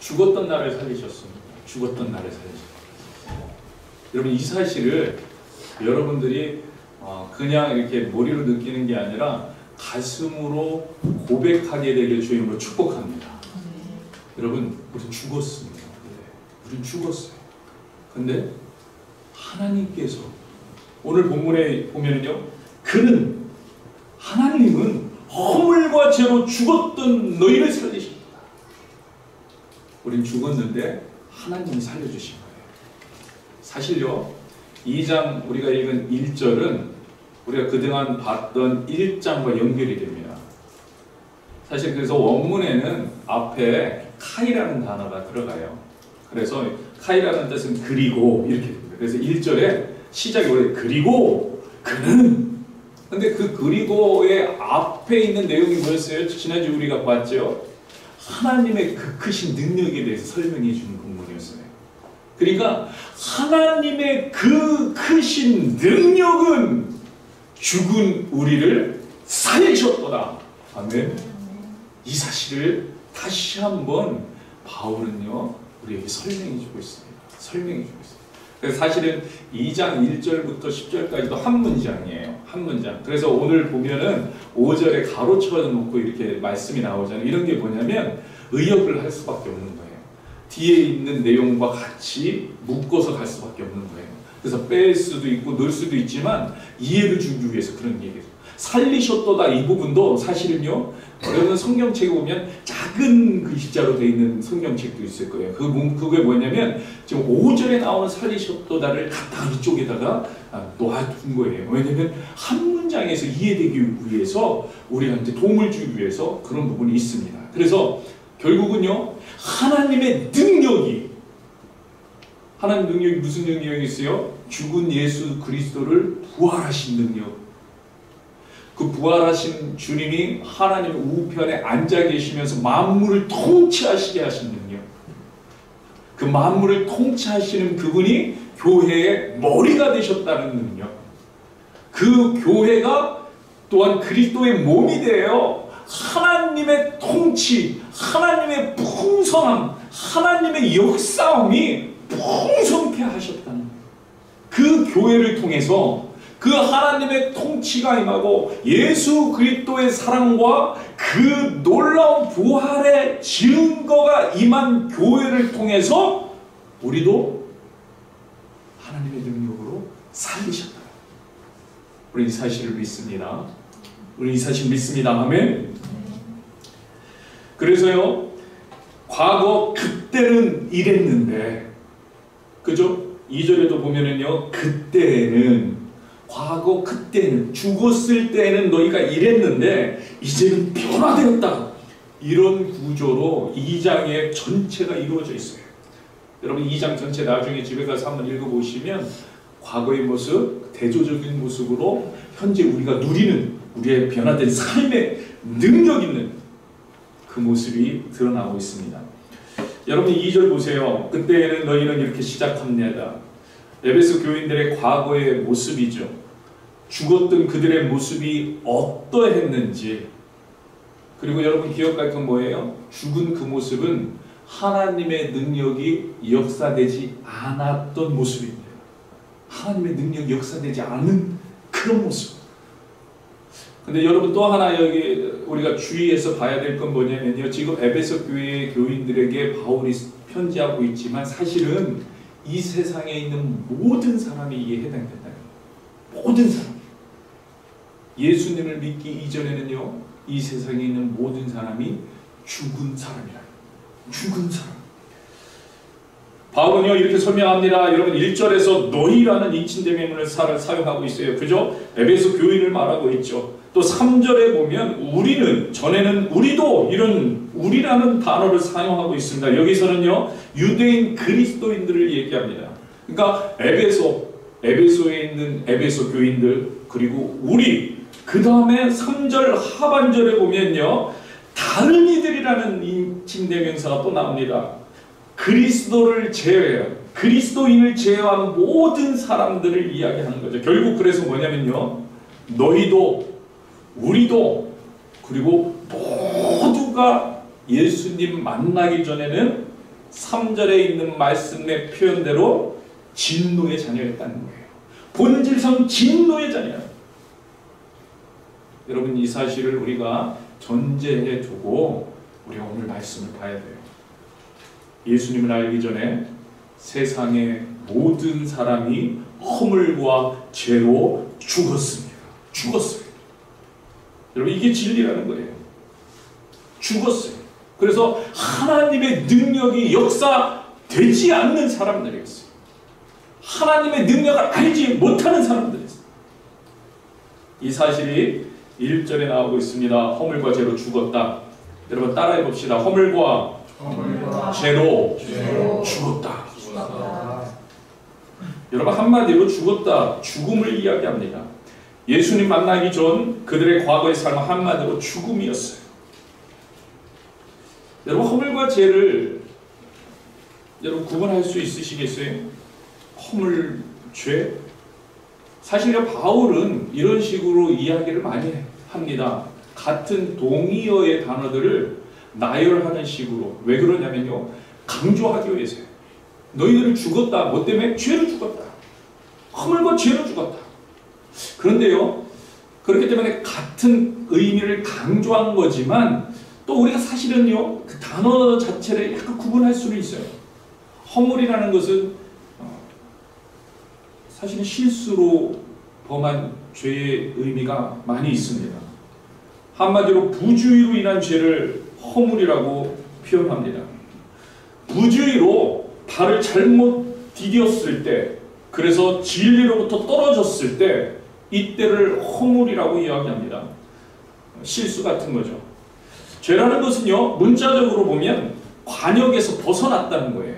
죽었던 나를 살리셨습니다. 죽었던 나를 살리셨습니다. 여러분, 이 사실을 여러분들이 그냥 이렇게 머리로 느끼는 게 아니라 가슴으로 고백하게 되길 주의 이름으로 축복합니다. 여러분, 우리 죽었습니다. 우리 죽었어요. 근데 하나님께서 오늘 본문에 보면요, 하나님은 허물과 죄로 죽었던 너희를 살리십니다. 우린 죽었는데 하나님이 살려주신 거예요. 사실요, 2장 우리가 읽은 1절은 우리가 그동안 봤던 1장과 연결이 됩니다. 사실 그래서 원문에는 앞에 카이라는 단어가 들어가요. 그래서 카이라는 뜻은 그리고 이렇게 됩니다. 그래서 1절에 시작이 원래 그리고 그는, 근데 그 그리고의 앞에 있는 내용이 뭐였어요? 지난주 우리가 봤죠? 하나님의 그 크신 능력에 대해서 설명해 주는 본문이었어요. 그러니까 하나님의 그 크신 능력은 죽은 우리를 살리셨도다. 아멘. 이 사실을 다시 한번 바울은요, 우리에게 설명해 주고 있습니다. 설명해 주고 있습니다. 그래서 사실은 2장 1절부터 10절까지도 한 문장이에요. 한 문장. 그래서 오늘 보면은 5절에 가로쳐 놓고 이렇게 말씀이 나오잖아요. 이런 게 뭐냐면 의역을 할 수밖에 없는 거예요. 뒤에 있는 내용과 같이 묶어서 갈 수밖에 없는 거예요. 그래서 뺄 수도 있고 넣을 수도 있지만 이해를 주기 위해서 그런 얘기예요. 살리셨도다 이 부분도 사실은요, 여러분 성경책에 보면 작은 글자로 되어 있는 성경책도 있을 거예요. 그게 뭐냐면 지금 5절에 나오는 살리셨도다를 갖다 이쪽에다가 놓아둔 거예요. 왜냐면 한 문장에서 이해되기 위해서 우리한테 도움을 주기 위해서 그런 부분이 있습니다. 그래서 결국은요, 하나님 능력이 무슨 능력이 있어요? 죽은 예수 그리스도를 부활하신 능력. 그 부활하신 주님이 하나님 우편에 앉아 계시면서 만물을 통치하시게 하신 능력. 그 만물을 통치하시는 그분이 교회의 머리가 되셨다는 능력. 그 교회가 또한 그리스도의 몸이 되어 하나님의 통치, 하나님의 풍성함, 하나님의 역사함이 풍성케 하셨다는 그 교회를 통해서 그 하나님의 통치가 임하고 예수 그리스도의 사랑과 그 놀라운 부활의 증거가 임한 교회를 통해서 우리도 하나님의 능력으로 살리셨다. 우리 이 사실을 믿습니다. 우리 이 사실 믿습니다. 아멘. 그래서요, 과거 그때는 이랬는데, 그죠? 2절에도 보면은요, 과거 그때는 죽었을 때는 너희가 이랬는데 이제는 변화되었다. 이런 구조로 2장의 전체가 이루어져 있어요. 여러분 2장 전체 나중에 집에 가서 한번 읽어보시면 과거의 모습, 대조적인 모습으로 현재 우리가 누리는 우리의 변화된 삶의 능력 있는 그 모습이 드러나고 있습니다. 여러분 2절 보세요. 그때는 너희는 이렇게 시작합니다. 에베소 교인들의 과거의 모습이죠. 죽었던 그들의 모습이 어떠했는지, 그리고 여러분 기억할 건 뭐예요? 죽은 그 모습은 하나님의 능력이 역사되지 않았던 모습입니다. 하나님의 능력이 역사되지 않은 그런 모습. 근데 여러분 또 하나 여기 우리가 주의해서 봐야 될 건 뭐냐면요, 지금 에베소 교회의 교인들에게 바울이 편지하고 있지만 사실은 이 세상에 있는 모든 사람이 이에 해당된다. 모든 사람. 예수님을 믿기 이전에는요, 이 세상에 있는 모든 사람이 죽은 사람이라. 죽은 사람. 바울은요 이렇게 설명합니다. 여러분 1절에서 너희라는 인칭대명을 사용하고 있어요. 그죠? 에베소 교인을 말하고 있죠. 또 3절에 보면 우리는, 전에는 우리도, 이런 우리라는 단어를 사용하고 있습니다. 여기서는요 유대인 그리스도인들을 얘기합니다. 그러니까 에베소에 있는 에베소 교인들, 그리고 우리, 그 다음에 3절 하반절에 보면요 다른 이들이라는 인칭대명사가 또 나옵니다. 그리스도인을 제외한 모든 사람들을 이야기하는 거죠. 결국 그래서 뭐냐면요, 너희도, 우리도, 그리고 모두가 예수님 만나기 전에는 3절에 있는 말씀의 표현대로 진노의 자녀였다는 거예요. 본질상 진노의 자녀. 여러분, 이 사실을 우리가 전제해 두고 우리가 오늘 말씀을 봐야 돼요. 예수님을 알기 전에 세상의 모든 사람이 허물과 죄로 죽었습니다. 죽었어요. 여러분, 이게 진리라는 거예요. 죽었어요. 그래서 하나님의 능력이 역사되지 않는 사람들이었어요. 하나님의 능력을 알지 못하는 사람들이었어요. 이 사실이 1절에 나오고 있습니다. 허물과 죄로 죽었다. 여러분 따라해 봅시다. 허물과 죄로 죽었다. 여러분, 한마디로 죽었다, 죽음을 이야기합니다. 예수님 만나기 전 그들의 과거의 삶은 한마디로 죽음이었어요. 여러분, 허물과 죄를 여러분 구분할 수 있으시겠어요? 허물, 죄? 사실요, 바울은 이런 식으로 이야기를 많이 합니다. 같은 동의어의 단어들을 나열하는 식으로. 왜 그러냐면요, 강조하기 위해서요. 너희들은 죽었다. 뭐 때문에? 죄로 죽었다. 허물과 죄로 죽었다. 그런데요, 그렇기 때문에 같은 의미를 강조한 거지만 또 우리가 사실은요, 그 단어 자체를 약간 구분할 수는 있어요. 허물이라는 것은 사실은 실수로 범한 죄의 의미가 많이 있습니다. 한마디로 부주의로 인한 죄를 허물이라고 표현합니다. 부주의로 발을 잘못 디뎠을 때, 그래서 진리로부터 떨어졌을 때, 이때를 허물이라고 이야기합니다. 실수 같은 거죠. 죄라는 것은요, 문자적으로 보면 관역에서 벗어났다는 거예요.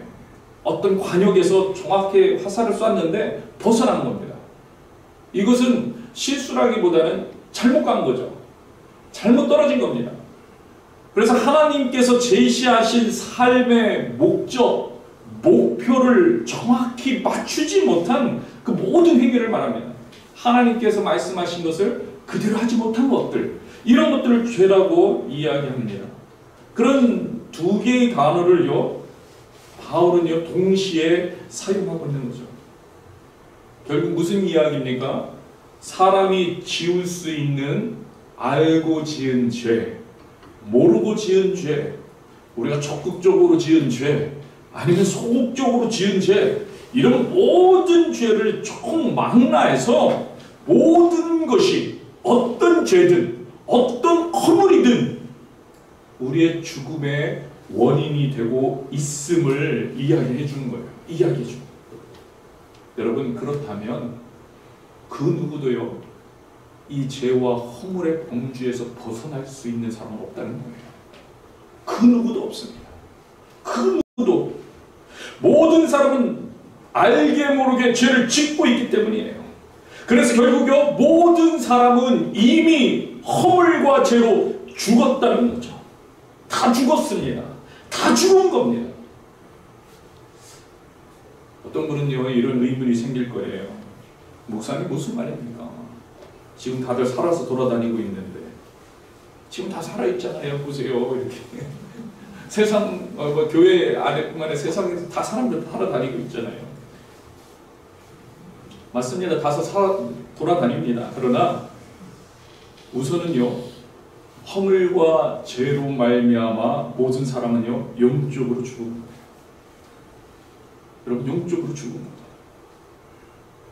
어떤 관역에서 정확히 화살을 쐈는데 벗어난 겁니다. 이것은 실수라기보다는 잘못 간 거죠. 잘못 떨어진 겁니다. 그래서 하나님께서 제시하신 삶의 목적, 목표를 정확히 맞추지 못한 그 모든 행위를 말합니다. 하나님께서 말씀하신 것을 그대로 하지 못한 것들, 이런 것들을 죄라고 이야기합니다. 그런 두 개의 단어를요, 바울은요, 동시에 사용하고 있는 거죠. 결국 무슨 이야기입니까? 사람이 지을 수 있는 알고 지은 죄, 모르고 지은 죄, 우리가 적극적으로 지은 죄, 아니면 소극적으로 지은 죄, 이런 모든 죄를 총망라해서 모든 것이 어떤 죄든 어떤 허물이든 우리의 죽음의 원인이 되고 있음을 이야기해 주는 거예요. 이야기해 주는 거예요. 여러분, 그렇다면 그 누구도요, 이 죄와 허물의 범주에서 벗어날 수 있는 사람은 없다는 거예요. 그 누구도 없습니다. 그 누구도. 모든 사람은 알게 모르게 죄를 짓고 있기 때문이에요. 그래서 결국요, 모든 사람은 이미 허물과 죄로 죽었다는 거죠. 다 죽었습니다. 다 죽은 겁니다. 어떤 분은요, 이런 의문이 생길 거예요. 목사님, 무슨 말입니까? 지금 다들 살아서 돌아다니고 있는데, 지금 다 살아있잖아요. 보세요. 이렇게. 세상, 교회 안에만의 세상에서 다 사람들 살아다니고 있잖아요. 맞습니다. 다서 돌아다닙니다. 그러나 우선은요, 허물과 죄로 말미암아 모든 사람은요, 영적으로 죽은 거예요. 여러분, 영적으로 죽은 거예요.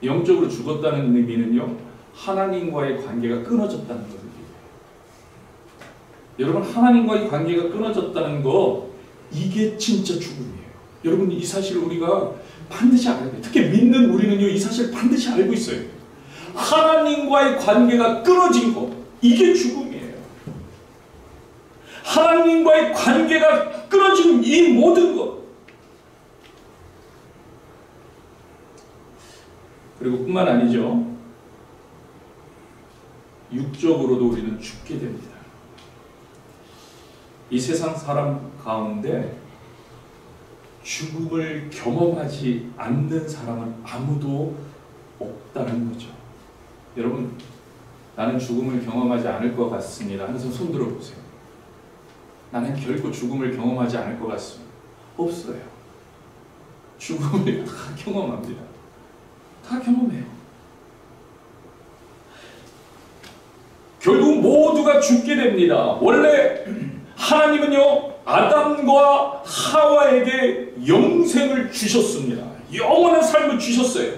영적으로 죽었다는 의미는요, 하나님과의 관계가 끊어졌다는 거예요. 여러분, 하나님과의 관계가 끊어졌다는 거, 이게 진짜 죽음이에요. 여러분, 이 사실을 우리가 반드시 알아야 돼요. 특히 믿는 우리는요, 이 사실을 반드시 알고 있어요. 하나님과의 관계가 끊어진 거, 이게 죽음이에요. 하나님과의 관계가 끊어진 이 모든 것. 그리고 뿐만 아니죠, 육적으로도 우리는 죽게 됩니다. 이 세상 사람 가운데 죽음을 경험하지 않는 사람은 아무도 없다는 거죠. 여러분, 나는 죽음을 경험하지 않을 것 같습니다. 하면서 손 들어보세요. 나는 결코 죽음을 경험하지 않을 것 같습니다. 없어요. 죽음을 다 경험합니다. 다 경험해요. 결국 모두가 죽게 됩니다. 원래 하나님은요, 아담과 하와에게 영생을 주셨습니다. 영원한 삶을 주셨어요.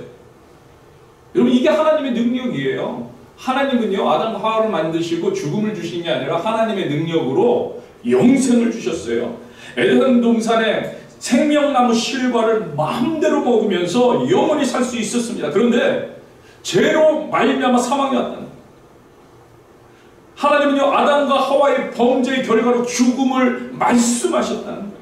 여러분, 이게 하나님의 능력이에요. 하나님은요, 아담과 하와를 만드시고 죽음을 주신 게 아니라 하나님의 능력으로 영생을 주셨어요. 에덴 동산에 생명나무 실과를 마음대로 먹으면서 영원히 살 수 있었습니다. 그런데 죄로 말미암아 사망이 왔다는 거예요. 하나님은요, 아담과 하와의 범죄의 결과로 죽음을 말씀하셨다는 거예요.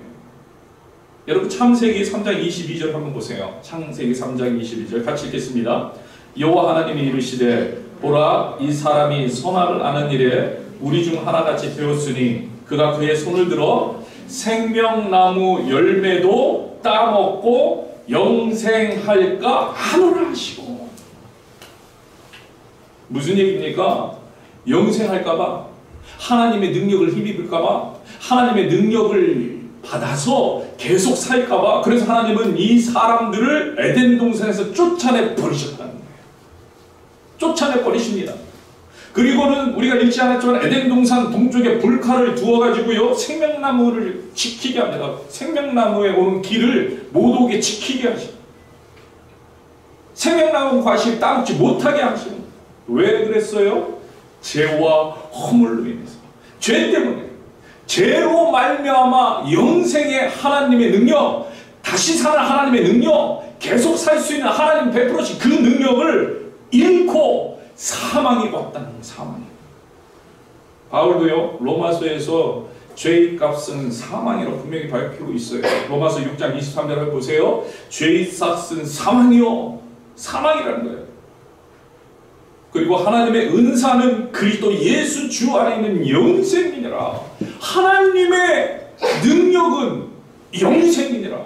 여러분, 창세기 3장 22절 한번 보세요. 창세기 3장 22절 같이 읽겠습니다. 여호와 하나님이 이르시되 보라, 이 사람이 선악을 아는 일에 우리 중 하나같이 되었으니 그가 그의 손을 들어 생명나무 열매도 따먹고 영생할까 하노라 하시고. 무슨 얘기입니까? 영생할까봐, 하나님의 능력을 힘입을까봐, 하나님의 능력을 받아서 계속 살까봐, 그래서 하나님은 이 사람들을 에덴 동산에서 쫓아내 버리셨다는 거예요. 쫓아내 버리십니다. 그리고는 우리가 읽지 않았지만 에덴 동산 동쪽에 불칼을 두어가지고요, 생명나무를 지키게 합니다. 생명나무에 오는 길을 못 오게 지키게 하십니다. 생명나무 과실 따먹지 못하게 하십니다. 왜 그랬어요? 죄와 허물로 인해서, 죄 때문에, 죄로 말미암아 영생의 하나님의 능력, 다시 사는 하나님의 능력, 계속 살 수 있는 하나님 베풀으신 그 능력을 잃고 사망이 왔다는 거예요. 사망이. 바울도요, 로마서에서 죄의 값은 사망이라고 분명히 밝히고 있어요. 로마서 6장 23절을 보세요. 죄의 값은 사망이요, 사망이라는 거예요. 그리고 하나님의 은사는 그리스도 예수 주 안에 있는 영생이니라. 하나님의 능력은 영생이니라.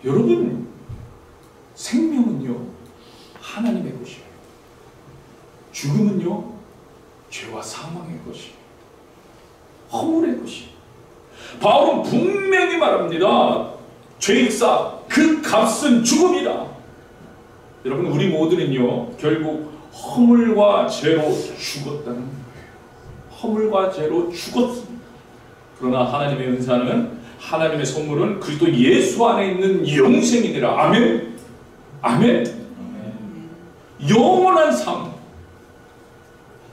여러분, 생명은요, 하나님의 것이에요. 죽음은요, 죄와 사망의 것이에요. 허물의 것이에요. 바울은 분명히 말합니다. 죄익사 그 값은 죽음이다. 여러분, 우리 모두는요, 결국 허물과 죄로 죽었다는 거예요. 허물과 죄로 죽었습니다. 그러나 하나님의 은사는, 하나님의 선물은 그리스도 예수 안에 있는 영생이니라. 아멘. 아멘. 영원한 삶.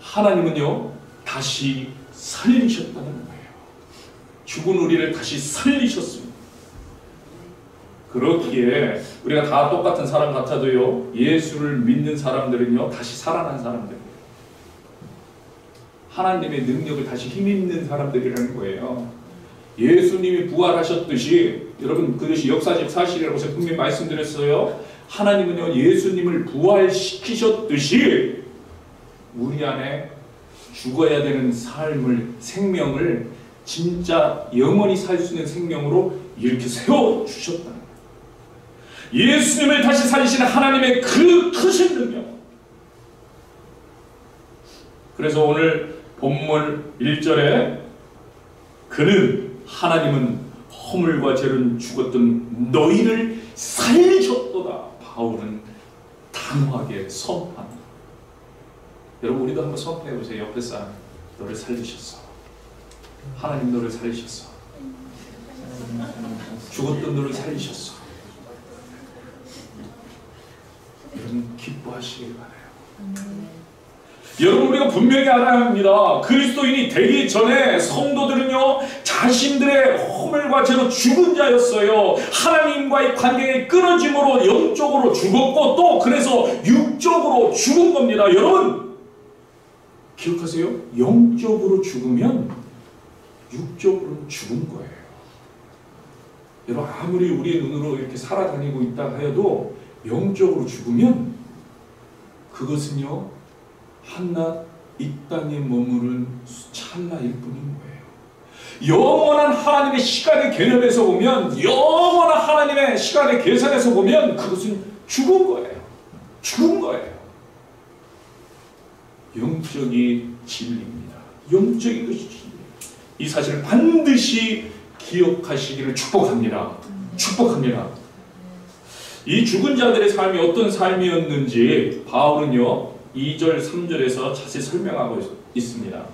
하나님은요, 다시 살리셨다는 거예요. 죽은 우리를 다시 살리셨습니다. 그렇기에 우리가 다 똑같은 사람 같아도요, 예수를 믿는 사람들은요, 다시 살아난 사람들이에요. 하나님의 능력을 다시 힘입는 사람들이라는 거예요. 예수님이 부활하셨듯이, 여러분, 그것이 역사적 사실이라고 제가 분명히 말씀드렸어요. 하나님은요, 예수님을 부활시키셨듯이 우리 안에 죽어야 되는 삶을, 생명을 진짜 영원히 살 수 있는 생명으로 이렇게 세워주셨다는 거예요. 예수님을 다시 살리시는 하나님의 그 크신 능력. 그래서 오늘 본문 1절에 그는, 하나님은 허물과 죄로 죽었던 너희를 살리셨도다. 바울은 단호하게 선포합니다. 여러분, 우리도 한번 선포해 보세요. 옆에 사람, 너를 살리셨어. 하나님 너를 살리셨어. 죽었던 너를 살리셨어. 여러분, 기뻐하시길 바라요. 여러분, 우리가 분명히 알아야 합니다. 그리스도인이 되기 전에 성도들은요, 자신들의 허물과 죄로 죽은 자였어요. 하나님과의 관계가 끊어짐으로 영적으로 죽었고, 또 그래서 육적으로 죽은 겁니다. 여러분, 기억하세요. 영적으로 죽으면 육적으로는 죽은 거예요. 여러분, 아무리 우리의 눈으로 이렇게 살아다니고 있다 해도 영적으로 죽으면 그것은요, 한낱 이 땅에 머무른 찰나일 뿐인 거예요. 영원한 하나님의 시간의 개념에서 보면, 영원한 하나님의 시간의 계산에서 보면 그것은 죽은 거예요. 죽은 거예요. 영적이 진리입니다. 영적인 것이 진리입니다. 이 사실을 반드시 기억하시기를 축복합니다. 축복합니다. 이 죽은 자들의 삶이 어떤 삶이었는지 바울은요 2절 3절에서 자세히 설명하고 있습니다.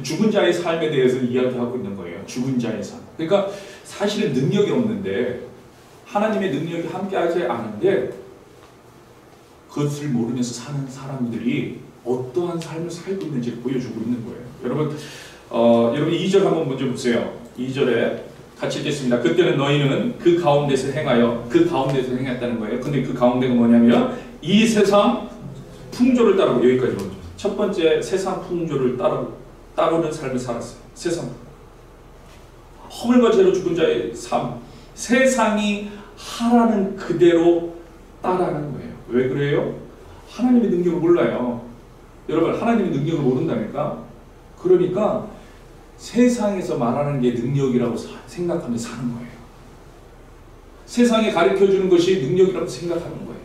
죽은 자의 삶에 대해서 이야기하고 있는 거예요. 죽은 자의 삶. 그러니까 사실은 능력이 없는데 하나님의 능력이 함께하지 않은데 그것을 모르면서 사는 사람들이 어떠한 삶을 살고 있는지를 보여주고 있는 거예요. 여러분 2절 한번 먼저 보세요. 2절에 같이 읽겠습니다. 그때는 너희는 그 가운데서 행했다는 거예요. 근데 그 가운데가 뭐냐면 이 세상 풍조를 따르고, 여기까지 보죠. 첫 번째 세상 풍조를 따르는 삶을 살았어요. 세상 허물과 죄로 죽은 자의 삶, 세상이 하라는 그대로 따라가는 거예요. 왜 그래요? 하나님의 능력을 몰라요. 여러분 하나님의 능력을 모른다니까. 그러니까 세상에서 말하는 게 능력이라고 생각하면서 사는 거예요. 세상에 가르쳐주는 것이 능력이라고 생각하는 거예요.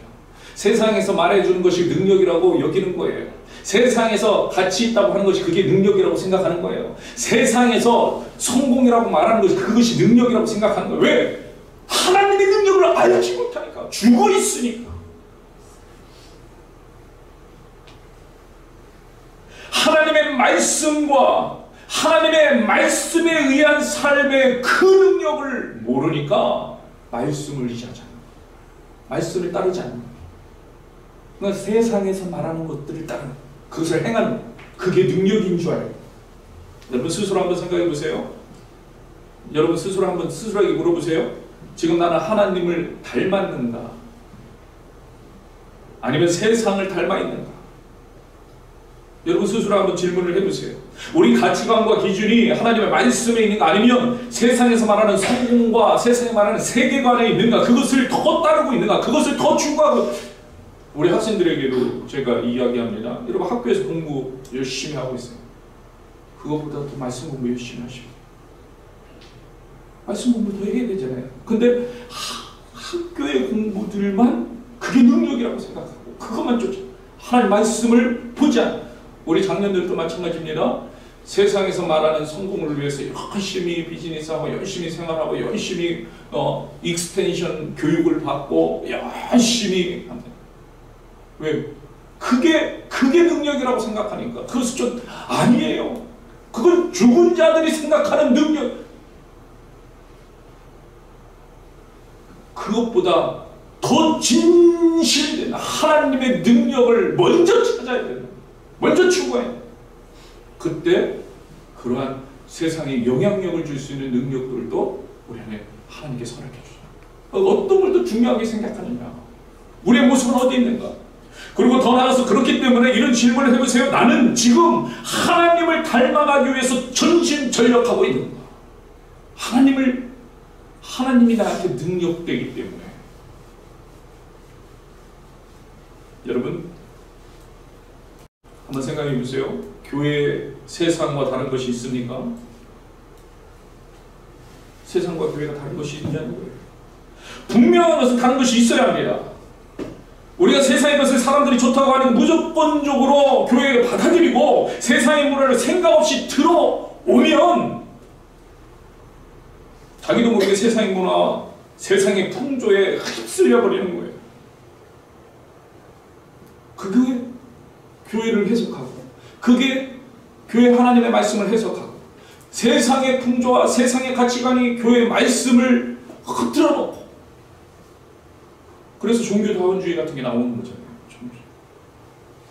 세상에서 말해주는 것이 능력이라고 여기는 거예요. 세상에서 가치 있다고 하는 것이 그게 능력이라고 생각하는 거예요. 세상에서 성공이라고 말하는 것이 그것이 능력이라고 생각하는 거예요. 왜? 하나님의 능력을 알지 못하니까. 죽어 있으니까. 하나님의 말씀과 하나님의 말씀에 의한 삶의 그 능력을 모르니까 말씀을 의지하지 않는 거예요. 말씀을 따르지 않는 거예요. 그러니까 세상에서 말하는 것들을 따르는 거예요. 그것을 행하는 거예요. 그게 능력인 줄 알아요. 여러분 스스로 한번 생각해 보세요. 여러분 스스로 한번 스스로에게 물어보세요. 지금 나는 하나님을 닮았는가? 아니면 세상을 닮아 있는가? 여러분 스스로 한번 질문을 해보세요. 우리 가치관과 기준이 하나님의 말씀에 있는가 아니면 세상에서 말하는 성공과 세상에 말하는 세계관에 있는가, 그것을 더 따르고 있는가, 그것을 더 추구하고. 우리 학생들에게도 제가 이야기합니다. 여러분 학교에서 공부 열심히 하고 있어요. 그것보다 더 말씀 공부 열심히 하시고 말씀 공부 더 해야 되잖아요. 근데 학교의 공부들만 그게 능력이라고 생각하고 그것만 쫓아 하나님 말씀을 보지 않아. 우리 장년들도 마찬가지입니다. 세상에서 말하는 성공을 위해서 열심히 비즈니스하고 열심히 생활하고 열심히 익스텐션 교육을 받고 열심히 합니다. 왜? 그게 능력이라고 생각하니까. 그것은 좀 아니에요. 그건 죽은 자들이 생각하는 능력. 그것보다 더 진실된 하나님의 능력을 먼저 찾아야 된다. 먼저 추구해야 돼. 그때 그러한 세상에 영향력을 줄 수 있는 능력들도 우리 안에 하나님께서 허락해 주셔요. 어떤 걸 더 중요하게 생각하느냐, 우리의 모습은 어디 있는가. 그리고 더 나아가서 그렇기 때문에 이런 질문을 해보세요. 나는 지금 하나님을 닮아가기 위해서 전심전력하고 있는가? 하나님이 나한테 능력되기 때문에. 여러분 한번 생각해 보세요. 교회 세상과 다른 것이 있습니까? 세상과 교회가 다른 것이 있냐는 거예요. 분명한 것은 다른 것이 있어야 합니다. 우리가 세상의 것을 사람들이 좋다고 하는 무조건적으로 교회에 받아들이고 세상의 문화를 생각 없이 들어오면 자기도 모르게 세상의 문화, 세상의 풍조에 휩쓸려 버리는 거예요. 그게 교회를 해석하고, 그게 교회 하나님의 말씀을 해석하고, 세상의 풍조와 세상의 가치관이 교회의 말씀을 흐트러 놓고, 그래서 종교다원주의 같은 게 나오는 거잖아요.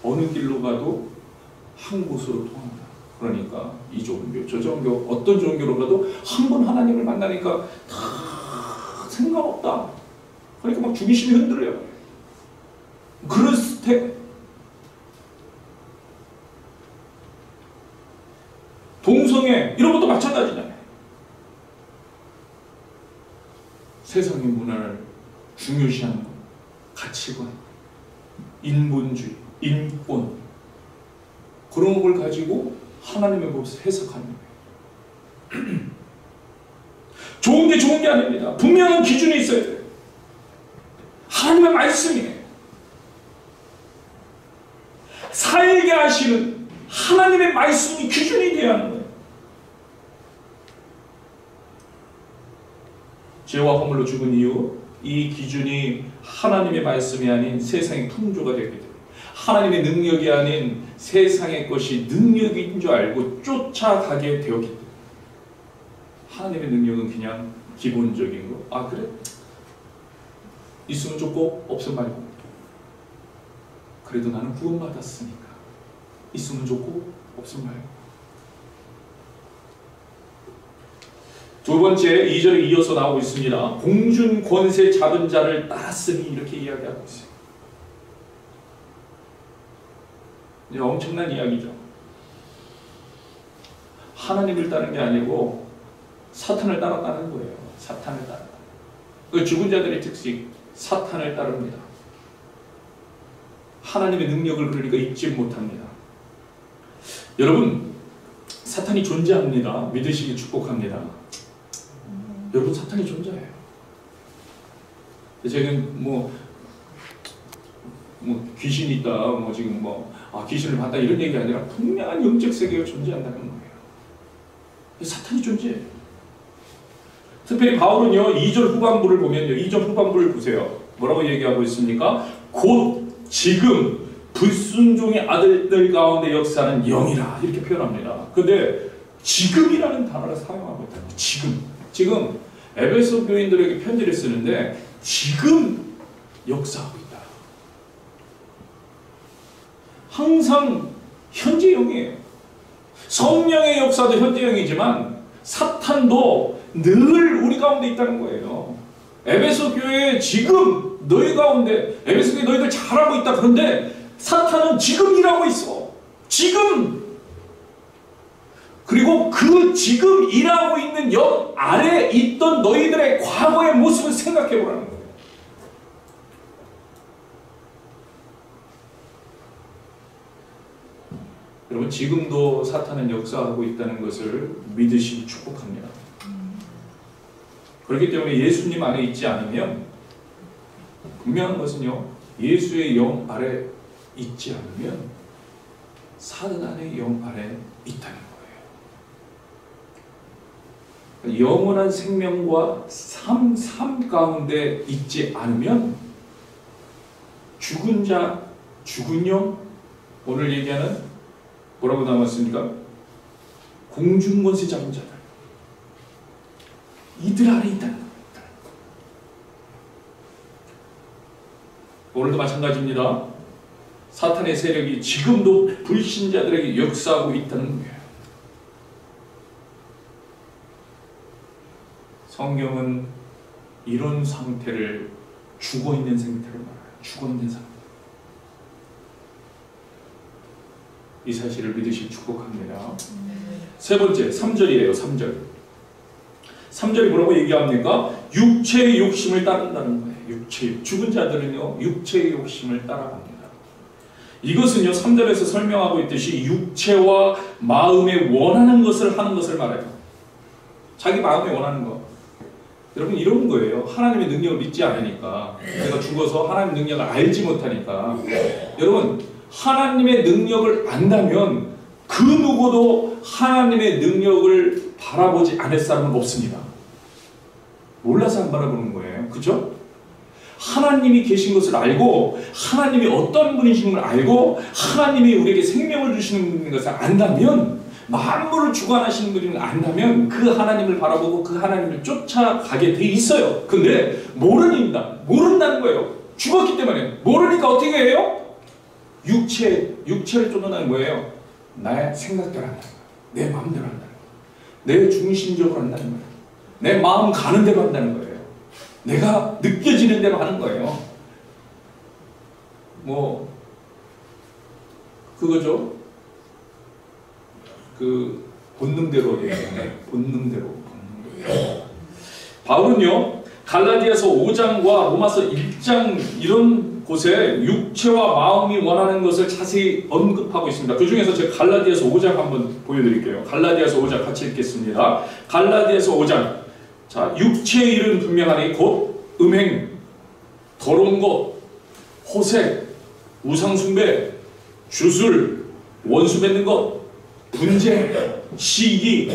어느 길로 가도 한 곳으로 통한다. 그러니까 이 종교, 저 종교, 어떤 종교로 가도 한 번 하나님을 만나니까 다 생각 없다. 그러니까 막 주기심이 흔들려요. 그런 스텝. 동성애 이런 것도 마찬가지잖아요. 세상의 문화를 중요시하는 것, 가치관, 인본주의, 인권, 그런 걸 가지고 하나님의 법을 해석하는 거예요. 좋은 게 좋은 게 아닙니다. 분명한 기준이 있어야 돼요. 하나님의 말씀이에요. 살게 하시는 하나님의 말씀이 기준이 되어야 하는 거예요. 죄와 허물로 죽은 이유, 이 기준이 하나님의 말씀이 아닌 세상의 풍조가 되게 됩니다. 하나님의 능력이 아닌 세상의 것이 능력인 줄 알고 쫓아가게 되었기 때문에 하나님의 능력은 그냥 기본적인 거. 아 그래? 있으면 좋고 없으면 말고. 그래도 나는 구원받았으니까 있으면 좋고 없으면 말고. 두 번째 2절에 이어서 나오고 있습니다. 공준 권세 잡은 자를 따랐으니 이렇게 이야기하고 있어요. 엄청난 이야기죠. 하나님을 따르는 게 아니고 사탄을 따랐다는 거예요. 사탄을 따랐다. 그 죽은 자들의 특징, 사탄을 따릅니다. 하나님의 능력을 그러니까 잊지 못합니다. 여러분, 사탄이 존재합니다. 믿으시기 축복합니다. 여러분, 사탄이 존재해요. 저희는 귀신이 있다, 지금 귀신을 봤다 이런 얘기 아니라 분명한 영적 세계가 존재한다는 거예요. 사탄이 존재해요. 특별히 바울은요, 2절 후반부를 보면요, 2절 후반부를 보세요. 뭐라고 얘기하고 있습니까? 곧 지금 불순종의 아들들 가운데 역사하는 영이라 이렇게 표현합니다. 근데 지금이라는 단어를 사용하고 있다는 거예요. 지금 에베소 교인들에게 편지를 쓰는데 지금 역사하고 있다. 항상 현재형이에요. 성령의 역사도 현재형이지만 사탄도 늘 우리 가운데 있다는 거예요. 에베소 교회에 지금 너희 가운데 에베소 교회 너희들 잘하고 있다. 그런데 사탄은 지금 일하고 있어. 지금. 그리고 그 지금 일하고 있는 역 아래 있던 너희들의 과거의 모습을 생각해 보라는 거예요. 여러분, 지금도 사탄은 역사하고 있다는 것을 믿으시기 축복합니다. 그렇기 때문에 예수님 안에 있지 않으면 분명한 것은요, 예수의 영 아래 있지 않으면 사단의 영 아래 있다는 거예요. 영원한 생명과 삶 가운데 있지 않으면 죽은 자, 죽은 영, 오늘 얘기하는 뭐라고 나왔습니까? 공중권세 잡은 자들, 이들 안에 있다는 겁니다. 오늘도 마찬가지입니다. 사탄의 세력이 지금도 불신자들에게 역사하고 있다는 거예요. 성경은 이런 상태를 죽어있는 상태로 말해요. 죽어있는 상태. 이 사실을 믿으시기 축복합니다. 세 번째, 3절이에요. 3절이 뭐라고 얘기합니까? 육체의 욕심을 따른다는 거예요. 죽은 자들은요, 육체의 욕심을 따라갑니다. 이것은요, 3절에서 설명하고 있듯이 육체와 마음에 원하는 것을 하는 것을 말해요. 자기 마음에 원하는 것. 여러분, 이런 거예요. 하나님의 능력을 믿지 않으니까, 내가 죽어서 하나님의 능력을 알지 못하니까. 여러분, 하나님의 능력을 안다면 그 누구도 하나님의 능력을 바라보지 않을 사람은 없습니다. 몰라서 안 바라보는 거예요. 그죠? 하나님이 계신 것을 알고 하나님이 어떤 분이신 걸 알고 하나님이 우리에게 생명을 주시는 것을 안다면, 만물을 주관하시는 분을 안다면 그 하나님을 바라보고 그 하나님을 쫓아가게 돼 있어요. 근데 모른다는 거예요. 죽었기 때문에. 모르니까 어떻게 해요? 육체를 쫓는다는 거예요. 나의 생각대로 한다는 거예요. 내 마음대로 한다는 거예요. 내 중심적으로 한다는 거예요. 내 마음 가는 대로 한다는 거예요. 내가 느껴지는 대로 하는 거예요. 그거죠. 그 본능대로 얘기하는 본능대로. 바울은요, 갈라디아서 5장과 로마서 1장 이런 곳에 육체와 마음이 원하는 것을 자세히 언급하고 있습니다. 그 중에서 제가 갈라디아서 5장 한번 보여드릴게요. 갈라디아서 5장 같이 읽겠습니다. 갈라디아서 5장. 자, 육체의 일은 분명하니 곧 음행, 더러운 것, 호색, 우상숭배, 주술, 원수 맺는 것, 분쟁, 시기,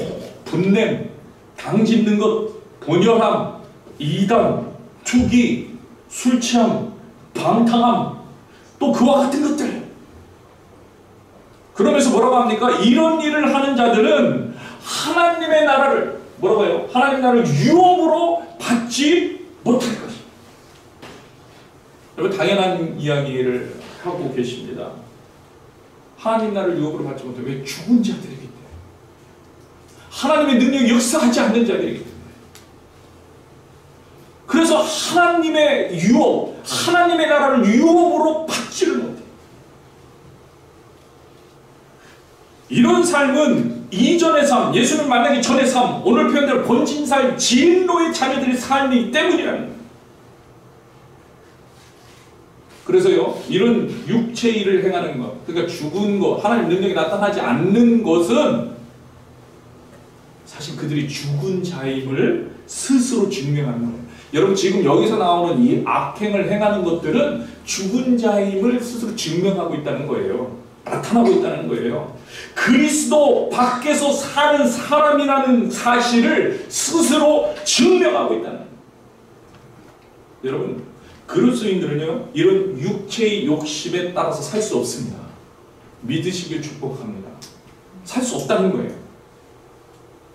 분냄, 당짓는 것, 본연함, 이단, 투기, 술취함, 방탕함, 또 그와 같은 것들. 그러면서 뭐라고 합니까? 이런 일을 하는 자들은 하나님의 나라를 뭐라고 해요? 하나님의 나라를 유업으로 받지 못할 것입니다. 여러분, 당연한 이야기를 하고 계십니다. 하나님 나라를 유업으로 받지 못해. 왜? 죽은 자들이기 때문에. 하나님의 능력이 역사하지 않는 자들이기 때문에. 그래서 하나님의 유업, 하나님의 나라를 유업으로 받지를 못해요. 이런 삶은 이전의 삶, 예수를 만나기 전의 삶, 오늘 표현대로 본진살, 진노의 자녀들의 삶이기 때문이라는 거예요. 그래서요, 이런 육체 일을 행하는 것, 그러니까 죽은 것, 하나님 능력이 나타나지 않는 것은 사실 그들이 죽은 자임을 스스로 증명하는 거예요. 여러분, 지금 여기서 나오는 이 악행을 행하는 것들은 죽은 자임을 스스로 증명하고 있다는 거예요. 나타나고 있다는 거예요. 그리스도 밖에서 사는 사람이라는 사실을 스스로 증명하고 있다는 거예요. 여러분, 그리스도인들은요, 이런 육체의 욕심에 따라서 살 수 없습니다. 믿으시길 축복합니다. 살 수 없다는 거예요.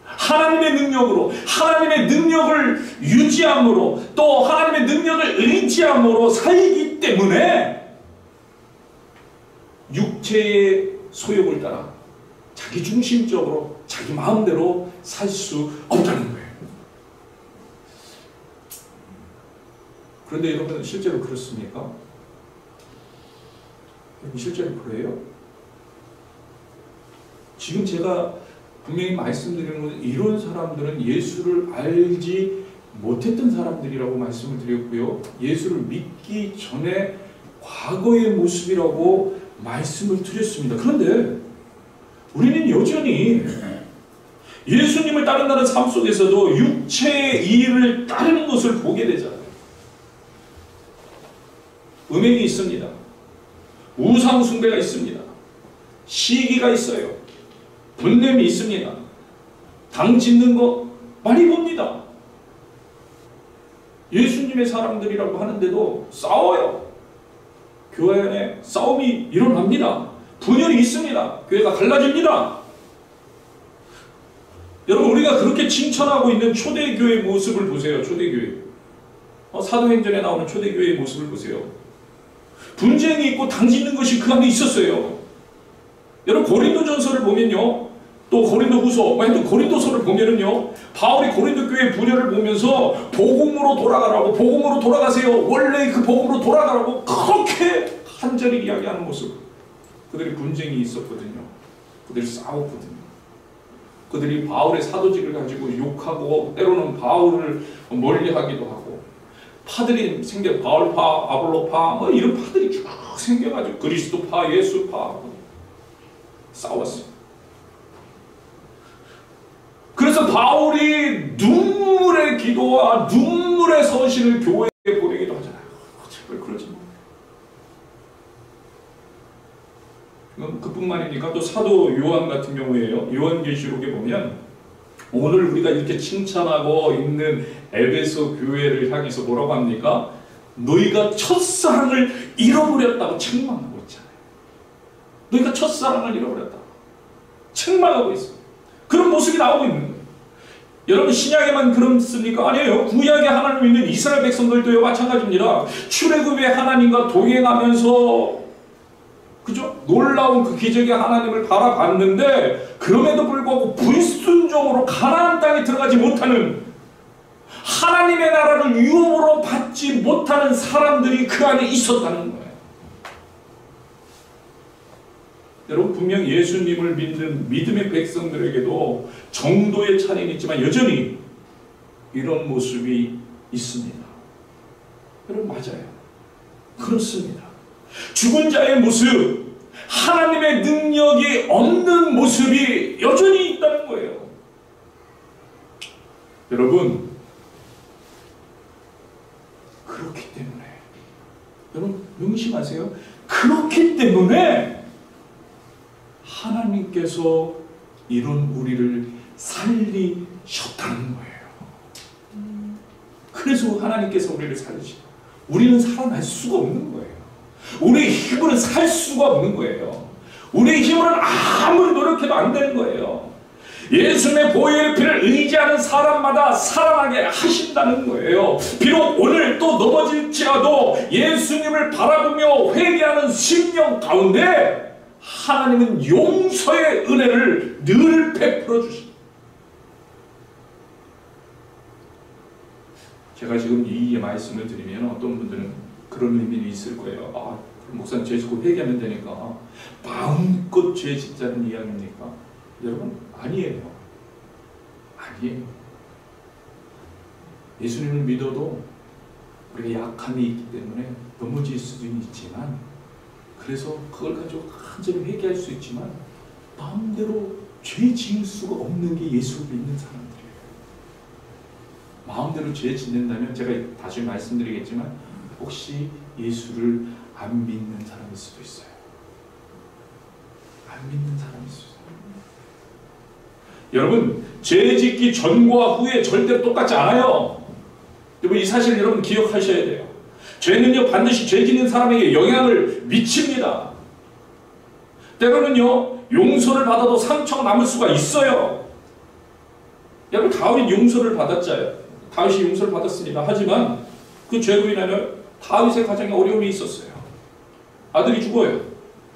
하나님의 능력으로, 하나님의 능력을 유지함으로, 또 하나님의 능력을 의지함으로 살기 때문에 육체의 소욕을 따라 자기 중심적으로 자기 마음대로 살 수 없다는 거예요. 그런데 여러분, 실제로 그렇습니까? 실제로 그래요? 지금 제가 분명히 말씀드리는 것은 이런 사람들은 예수를 알지 못했던 사람들이라고 말씀을 드렸고요. 예수를 믿기 전에 과거의 모습이라고 말씀을 드렸습니다. 그런데 우리는 여전히 예수님을 따른다는 삶 속에서도 육체의 일을 따르는 것을 보게 되잖아요. 음행이 있습니다. 우상 숭배가 있습니다. 시기가 있어요. 분냄이 있습니다. 당 짓는 거 많이 봅니다. 예수님의 사람들이라고 하는데도 싸워요. 교회 안에 싸움이 일어납니다. 분열이 있습니다. 교회가 갈라집니다. 여러분, 우리가 그렇게 칭찬하고 있는 초대교회의 모습을 보세요. 초대교회. 사도행전에 나오는 초대교회의 모습을 보세요. 분쟁이 있고 당짓는 것이 그 안에 있었어요. 여러분, 고린도전서를 보면요, 또 고린도후서, 또 고린도서를 보면은요, 바울이 고린도 교회 분열을 보면서 복음으로 돌아가라고, 복음으로 돌아가세요, 원래 그 복음으로 돌아가라고 그렇게 간절히 이야기하는 모습. 그들이 분쟁이 있었거든요. 그들이 싸웠거든요. 그들이 바울의 사도직을 가지고 욕하고 때로는 바울을 멀리하기도 하고, 파들이 생겨, 바울파, 아볼로파, 뭐 이런 파들이 쭉 생겨가지고 그리스도파, 예수파 싸웠어요. 그래서 바울이 눈물의 기도와 눈물의 서신을 교회에 보내기도 하잖아요. 제발 그러지 마. 그뿐만이니까 또 사도 요한 같은 경우에요. 요한계시록에 보면 오늘 우리가 이렇게 칭찬하고 있는 에베소 교회를 향해서 뭐라고 합니까? 너희가 첫사랑을 잃어버렸다고 책망하고 있잖아요. 너희가 첫사랑을 잃어버렸다. 책망하고 있어요. 그런 모습이 나오고 있는 거예요. 여러분, 신약에만 그렇습니까? 아니에요. 구약에 하나님 있는 이스라엘 백성들도요, 마찬가지입니다. 출애굽의 하나님과 동행하면서, 그죠? 놀라운 그 기적의 하나님을 바라봤는데, 그럼에도 불구하고 불순종으로 가나안 땅에 들어가지 못하는, 하나님의 나라를 유업으로 받지 못하는 사람들이 그 안에 있었다는 거예요. 여러분, 분명 예수님을 믿는 믿음의 백성들에게도 정도의 차이는 있지만 여전히 이런 모습이 있습니다. 여러분, 맞아요. 그렇습니다. 죽은 자의 모습, 하나님의 능력이 없는 모습이 여전히 있다는 거예요. 여러분, 그렇기 때문에, 여러분 명심하세요. 그렇기 때문에 하나님께서 이런 우리를 살리셨다는 거예요. 그래서 하나님께서 우리를 살리시고 우리는 살아날 수가 없는 거예요. 우리의 힘으로는 살 수가 없는 거예요. 우리의 힘으로는 아무리 노력해도 안 되는 거예요. 예수님의 보혈의 피를 의지하는 사람마다 살아나게 하신다는 거예요. 비록 오늘 또 넘어질지라도 예수님을 바라보며 회개하는 심령 가운데 하나님은 용서의 은혜를 늘 베풀어 주십니다. 제가 지금 이 말씀을 드리면 어떤 분들은 그런 의미는 있을 거예요. 아, 그럼 목사님 죄 짓고 회개하면 되니까 마음껏 죄 짓자는 이야기입니까? 여러분, 아니에요. 아니에요. 예수님을 믿어도 우리가 약함이 있기 때문에 넘어질 수도 있지만, 그래서 그걸 가지고 간절히 회개할 수 있지만 마음대로 죄 지을 수가 없는 게 예수를 믿는 사람들이에요. 마음대로 죄 짓는다면, 제가 다시 말씀드리겠지만 혹시 예수를 안 믿는 사람일 수도 있어요. 안 믿는 사람일 수도 있어요. 여러분, 죄 짓기 전과 후에 절대로 똑같지 않아요. 여러분, 이 사실 여러분 기억하셔야 돼요. 죄는요 반드시 죄 짓는 사람에게 영향을 미칩니다. 때로는요 용서를 받아도 상처가 남을 수가 있어요. 여러분, 다윗이 용서를 받았잖아요. 다윗이 용서를 받았습니다. 하지만 그 죄로 인하여 다윗의 가정에 어려움이 있었어요. 아들이 죽어요.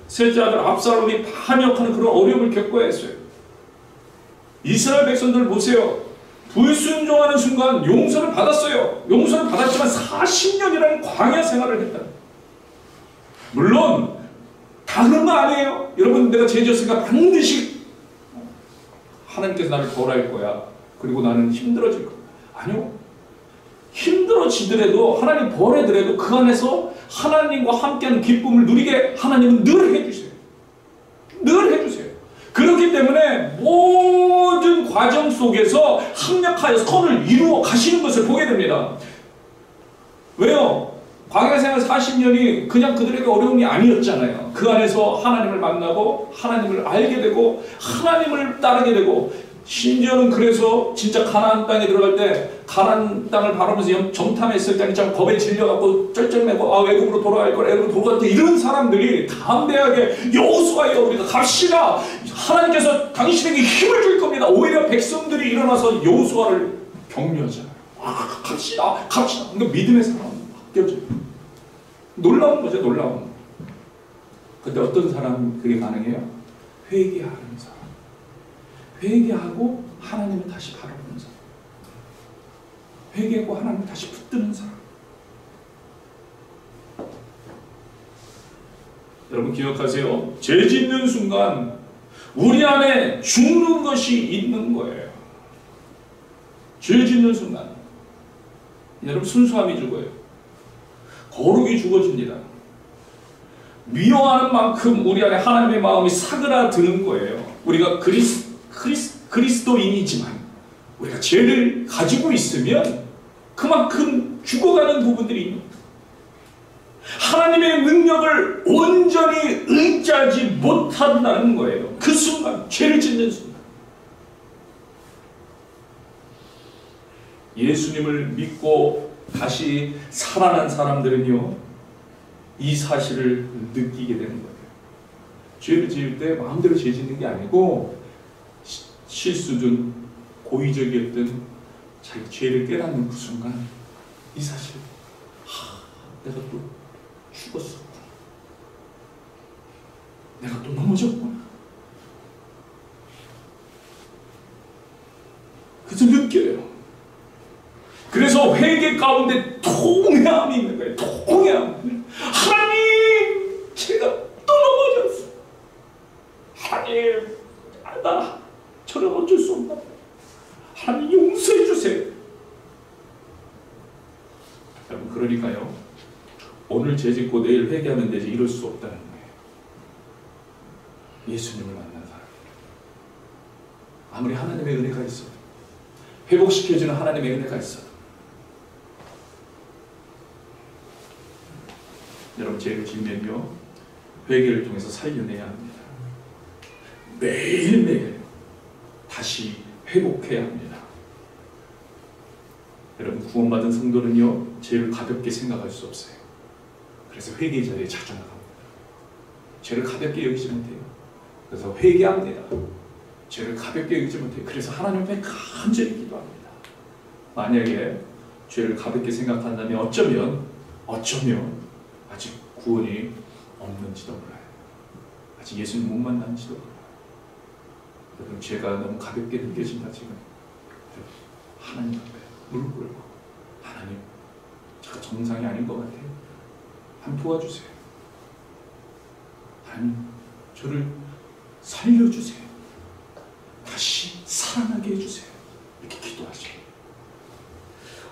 셋째 아들 압살롬이 반역하는 그런 어려움을 겪어야 했어요. 이스라엘 백성들 보세요. 불순종하는 순간 용서를 받았어요. 용서를 받았지만 40년이라는 광야 생활을 했다. 물론 다 그런 거 아니에요. 여러분, 내가 죄 지었으니까 반드시 하나님께서 나를 벌할 거야. 그리고 나는 힘들어질 거야. 아니요. 힘들어지더라도, 하나님 벌해더라도 그 안에서 하나님과 함께하는 기쁨을 누리게 하나님은 늘 해주세요. 늘 해주세요. 그렇기 때문에 모든 과정 속에서 합력하여 선을 이루어 가시는 것을 보게 됩니다. 왜요? 광야 생활 40년이 그냥 그들에게 어려움이 아니었잖아요. 그 안에서 하나님을 만나고 하나님을 알게 되고 하나님을 따르게 되고, 심지어는 그래서 진짜 가나안 땅에 들어갈 때 가나안 땅을 바라보면서 정탐했을 때 참 겁에 질려갖고 쩔쩔매고 외국으로 돌아갈 걸, 외국으로 돌아갈 때 이런 사람들이 담대하게 여호수아여 우리가 갑시다. 하나님께서 당신에게 힘을 줄 겁니다. 오히려 백성들이 일어나서 여호수아를 격려하잖아요. 갑시다. 갑시다. 그러니까 믿음의 사람은 바뀌어져요. 놀라운 거죠. 놀라운. 근데 어떤 사람 그게 가능해요? 회개하는 사람. 회개하고 하나님을 다시 바라보는 사람. 회개하고 하나님을 다시 붙드는 사람. 여러분 기억하세요. 죄 짓는 순간 우리 안에 죽는 것이 있는 거예요. 죄 짓는 순간 여러분 순수함이 죽어요. 거룩이 죽어집니다. 미워하는 만큼 우리 안에 하나님의 마음이 사그라드는 거예요. 우리가 그리스도인이지만 우리가 죄를 가지고 있으면 그만큼 죽어가는 부분들이 있는 거예요. 하나님의 능력을 온전히 의지하지 못한다는 거예요. 그 순간, 죄를 짓는 순간. 예수님을 믿고 다시 살아난 사람들은요, 이 사실을 느끼게 되는 거예요. 죄를 지을 때 마음대로 죄 짓는 게 아니고 실수든 고의적이었든 자기 죄를 깨닫는 그 순간 이 사실, 내가 또 죽었었구나. 내가 또 넘어졌구나. 그래서 느껴요. 그래서 회개 가운데 통회함이 있는 거예요. 통회함. 하나님, 제가 또 넘어졌어. 하나님, 나 저는 어쩔 수 없나. 하나님 용서해 주세요. 여러분, 그러니까요, 오늘 죄 짓고 내일 회개하면 되지 이럴 수 없다는 거예요. 예수님을 만난 사람, 아무리 하나님의 은혜가 있어도, 회복시켜주는 하나님의 은혜가 있어도, 여러분 죄를 지으면요, 회개를 통해서 살려내야 합니다. 매일매일 다시 회복해야 합니다. 여러분, 구원받은 성도는요, 죄를 가볍게 생각할 수 없어요. 그래서 회개 자리에 자주 나갑니다. 죄를 가볍게 여기지 못해요. 그래서 회개합니다. 죄를 가볍게 여기지 못해요. 그래서 하나님 앞에 간절히 기도합니다. 만약에 죄를 가볍게 생각한다면 어쩌면 아직 구원이 없는지도 몰라요. 아직 예수님 못 만났는지도 몰라요. 여러분, 죄가 너무 가볍게 느껴진다 지금. 하나님 앞에 무릎 꿇고, 하나님, 제가 정상이 아닌 것 같아요. 한 도와주세요. 하나님, 저를 살려주세요. 다시 살아나게 해주세요. 이렇게 기도하죠.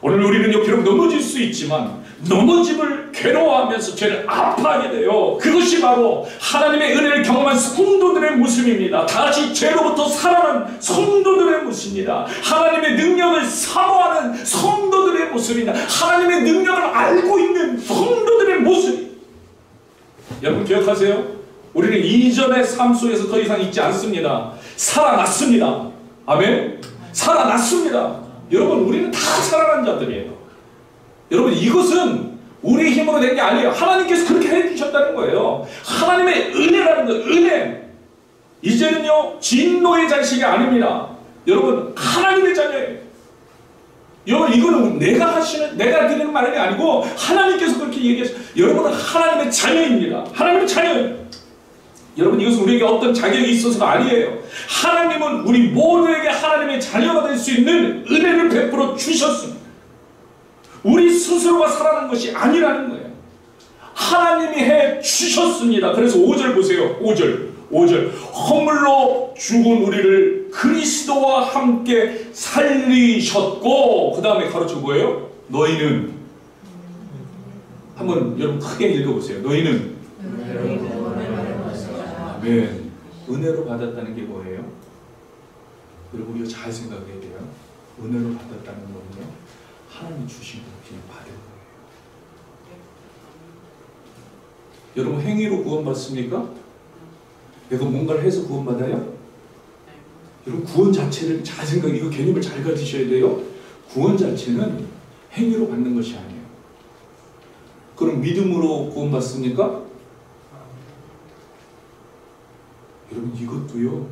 오늘 우리는요, 비록 넘어질 수 있지만 넘어짐을 괴로워하면서 죄를 아파하게 돼요. 그것이 바로 하나님의 은혜를 경험한 성도들의 모습입니다. 다시 죄로부터 살아난 성도들의 모습입니다. 하나님의 능력을 사모하는 성도들의 모습입니다. 하나님의 능력을 알고 있는 성도들의 모습. 여러분 기억하세요? 우리는 이전의 삶 속에서 더 이상 있지 않습니다. 살아났습니다. 아멘? 살아났습니다. 여러분, 우리는 다 살아난 자들이에요. 여러분, 이것은 우리의 힘으로 된 게 아니에요. 하나님께서 그렇게 해주셨다는 거예요. 하나님의 은혜라는 거예요. 은혜. 이제는요, 진노의 자식이 아닙니다. 여러분, 하나님의 자녀예요. 여러분, 이거는 내가 드리는 말이 아니고 하나님께서 그렇게 얘기하셨어요. 여러분은 하나님의 자녀입니다. 하나님의 자녀예요. 여러분, 이것은 우리에게 어떤 자격이 있어서가 아니에요. 하나님은 우리 모두에게 하나님의 자녀가 될 수 있는 은혜를 베풀어 주셨습니다. 우리 스스로가 살아난 것이 아니라는 거예요. 하나님이 해 주셨습니다. 그래서 5절 보세요. 5절. 허물로 죽은 우리를 그리스도와 함께 살리셨고, 그 다음에 가르쳐 뭐예요? 너희는, 한번 여러분 크게 읽어보세요. 너희는 아멘. 은혜로 받았다는 게 뭐예요? 여러분, 우리가 잘 생각해야 돼요. 은혜로 받았다는 거는요, 하나님이 주신 거 그냥 받은 거예요. 여러분, 행위로 구원받습니까? 내가 뭔가를 해서 구원받아요? 여러분, 구원 자체를 잘 생각해, 이거 개념을 잘 가지셔야 돼요. 구원 자체는 행위로 받는 것이 아니에요. 그럼 믿음으로 구원받습니까? 여러분, 이것도요,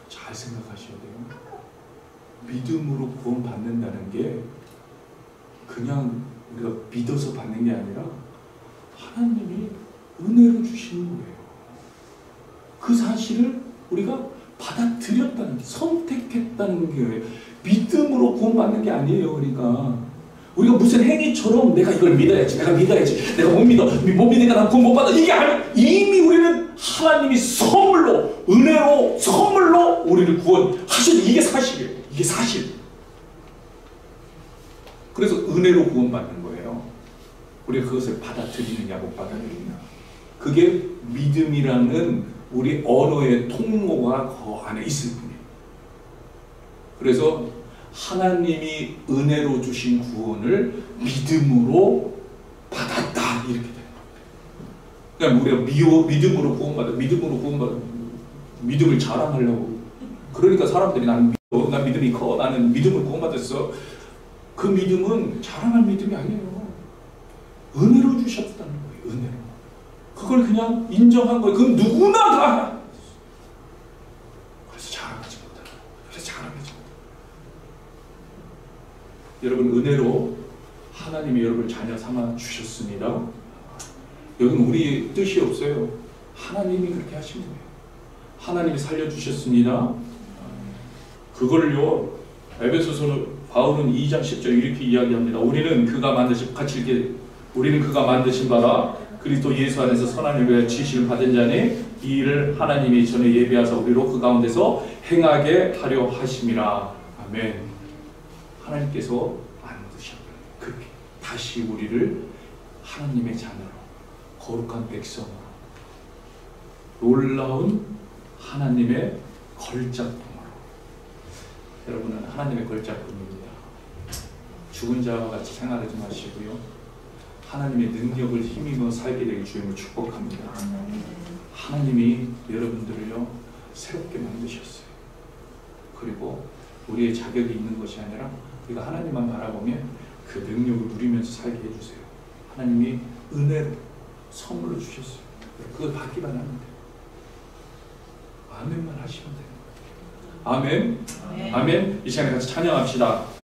잘 생각하셔야 돼요. 믿음으로 구원받는다는 게 그냥 우리가 믿어서 받는 게 아니라 하나님이 은혜로 주시는 거예요. 그 사실을 우리가 받아들였다는, 선택했다는 게 믿음으로 구원받는 게 아니에요. 그러니까 우리가 무슨 행위처럼 내가 이걸 믿어야지, 내가 못 믿으니까 난 구원 못 받아, 이게 아니에요. 이미 우리는 하나님이 선물로, 은혜로, 선물로 우리를 구원하셔서, 이게 사실이에요. 이게 사실. 그래서 은혜로 구원받는 거예요. 우리가 그것을 받아들이느냐 못 받아들이느냐, 그게 믿음이라는 우리 언어의 통로가 그 안에 있을 뿐이에요. 그래서 하나님이 은혜로 주신 구원을 믿음으로 받았다, 이렇게 돼요. 그러니까 우리가 믿음으로 구원받아, 믿음을 자랑하려고. 그러니까 사람들이 난 믿음이 커, 나는 믿음을 구원받았어. 그 믿음은 자랑할 믿음이 아니에요. 은혜로 주셨다는 거예요. 은혜로. 그걸 그냥 인정한 거예요. 그건 누구나 다. 그래서 자랑하지 못하는 거예요. 여러분, 은혜로 하나님이 여러분을 자녀 삼아 주셨습니다. 여기는 우리 뜻이 없어요. 하나님이 그렇게 하신 거예요. 하나님이 살려주셨습니다. 그걸요, 에베소서 바울은 2장 10절 이렇게 이야기합니다. 우리는 그가 만드신 바라 그리스도 예수 안에서 선한 일에 지시를 받은 자니 이 일을 하나님이 전에 예비하사 우리로 그 가운데서 행하게 하려 하심이라. 아멘. 하나님께서 만드셨다. 그렇게 다시 우리를 하나님의 자녀로, 거룩한 백성으로, 놀라운 하나님의 걸작품으로. 여러분은 하나님의 걸작품입니다. 죽은 자와 같이 생활하지 마시고요, 하나님의 능력을 힘입어 살게 되길 주님을 축복합니다. 하나님이 여러분들을요, 새롭게 만드셨어요. 그리고 우리의 자격이 있는 것이 아니라 우리가 하나님만 바라보면 그 능력을 누리면서 살게 해주세요. 하나님이 은혜로 선물로 주셨어요. 그걸 받기만 하면 돼요. 아멘만 하시면 돼요. 아멘. 아멘. 이 시간에 같이 찬양합시다.